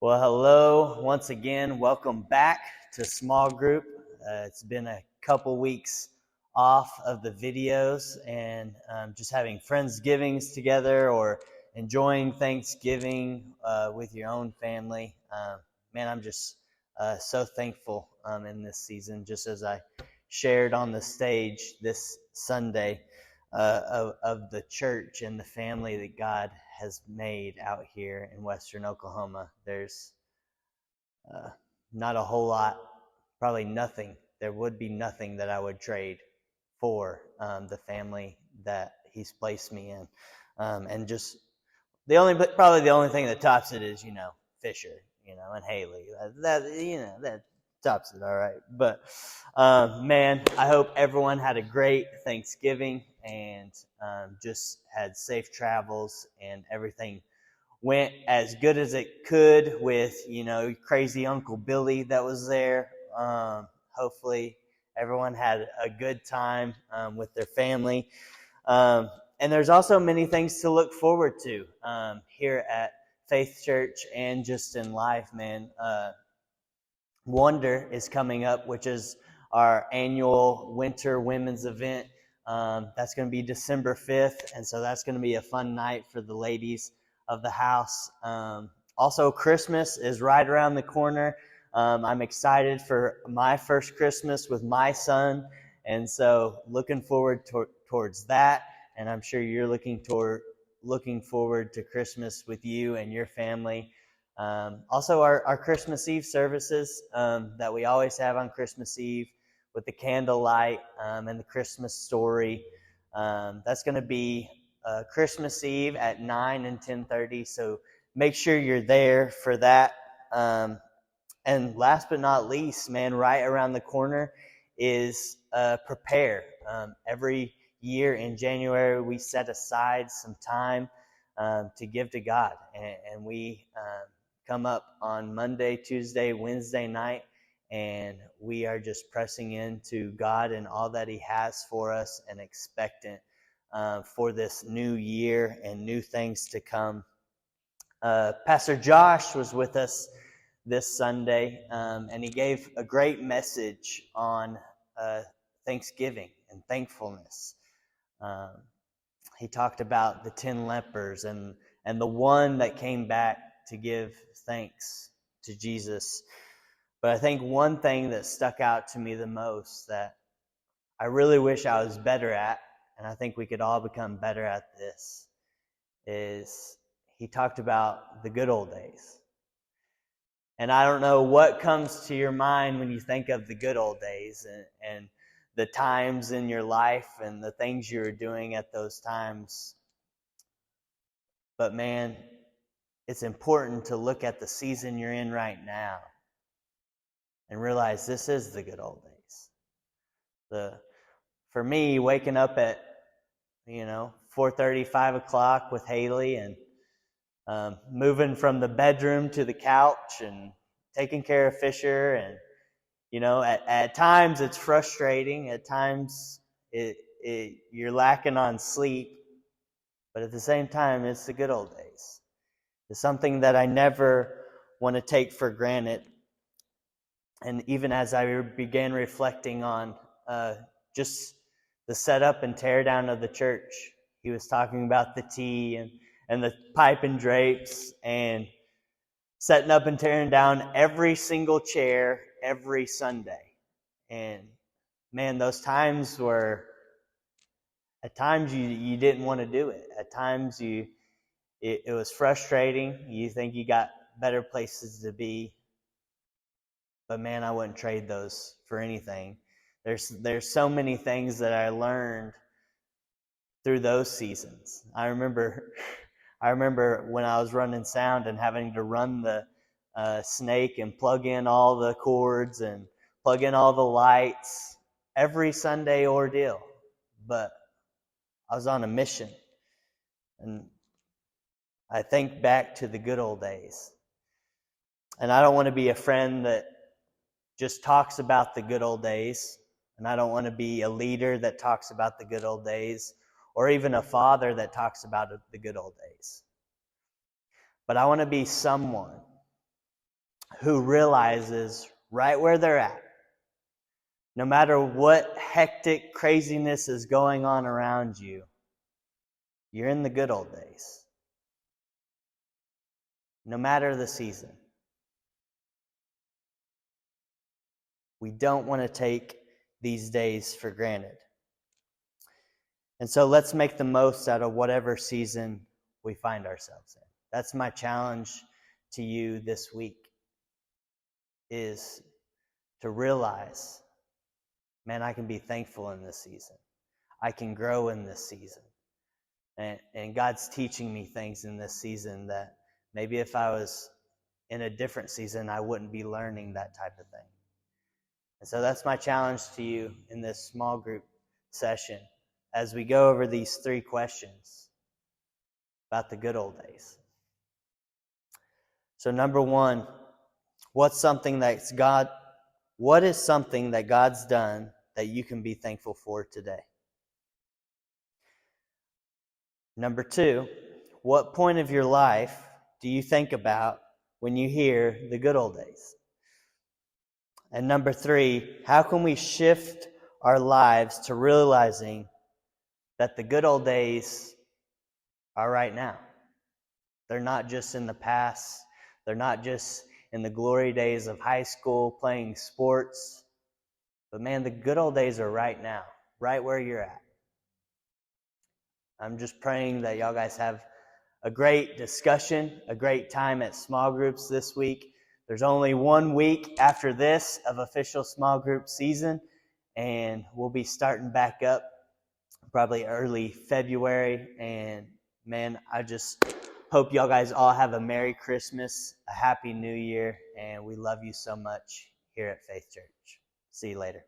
Well, hello once again. Welcome back to small group. It's been a couple weeks off of the videos and just having Friendsgivings together or enjoying Thanksgiving with your own family. Man, I'm just so thankful in this season, just as I shared on the stage this Sunday of the church and the family that God has made out here in Western Oklahoma. There's not a whole lot, probably nothing. There would be nothing that I would trade for the family that He's placed me in, and just probably the only thing that tops it is Fisher, and Haley. That tops it, all right. But man, I hope everyone had a great Thanksgiving and just had safe travels and everything went as good as it could with crazy Uncle Billy that was there. Hopefully everyone had a good time with their family. And there's also many things to look forward to here at Faith Church and just in life, man. Wonder is coming up, which is our annual winter women's event. That's going to be December 5th, and so that's going to be a fun night for the ladies of the house. Also, Christmas is right around the corner. I'm excited for my first Christmas with my son, and so looking forward towards that. And I'm sure you're looking forward to Christmas with you and your family. Also, our Christmas Eve services that we always have on Christmas Eve with the candlelight and the Christmas story. That's going to be Christmas Eve at 9 and 10:30. So make sure you're there for that. And last but not least, man, right around the corner is Prepare. Every year in January, we set aside some time to give to God. And we come up on Monday, Tuesday, Wednesday night, and we are just pressing into God and all that He has for us and expectant for this new year and new things to come. Pastor Josh was with us this Sunday, and he gave a great message on Thanksgiving and thankfulness. He talked about the 10 lepers and the one that came back to give thanks to Jesus. But I think one thing that stuck out to me the most that I really wish I was better at, and I think we could all become better at this, is he talked about the good old days. And I don't know what comes to your mind when you think of the good old days and the times in your life and the things you were doing at those times. But man, it's important to look at the season you're in right now and realize this is the good old days. For me, waking up at 4:30, 5 o'clock with Haley and moving from the bedroom to the couch and taking care of Fisher, and at times it's frustrating. At times you're lacking on sleep, but at the same time, it's the good old days. It's something that I never want to take for granted. And even as I began reflecting on just the setup and tear down of the church, he was talking about the tea and the pipe and drapes and setting up and tearing down every single chair every Sunday. And man, those times were, at times you didn't want to do it. At times it was frustrating. You think you got better places to be. But man, I wouldn't trade those for anything. There's so many things that I learned through those seasons. I remember when I was running sound and having to run the snake and plug in all the cords and plug in all the lights, every Sunday ordeal. But I was on a mission. And I think back to the good old days. And I don't want to be a friend that just talks about the good old days. And I don't want to be a leader that talks about the good old days, or even a father that talks about the good old days. But I want to be someone who realizes right where they're at, no matter what hectic craziness is going on around you, you're in the good old days. No matter the season. We don't want to take these days for granted. And so let's make the most out of whatever season we find ourselves in. That's my challenge to you this week, is to realize, man, I can be thankful in this season. I can grow in this season. And God's teaching me things in this season that maybe if I was in a different season, I wouldn't be learning that type of thing. And so that's my challenge to you in this small group session as we go over these 3 questions about the good old days. So number 1, what is something that God's done that you can be thankful for today? Number 2, what point of your life do you think about when you hear the good old days? And number 3, how can we shift our lives to realizing that the good old days are right now? They're not just in the past. They're not just in the glory days of high school playing sports. But man, the good old days are right now, right where you're at. I'm just praying that y'all guys have a great discussion, a great time at small groups this week. There's only 1 week after this of official small group season, and we'll be starting back up probably early February. And man, I just hope y'all guys all have a Merry Christmas, a Happy New Year, and we love you so much here at Faith Church. See you later.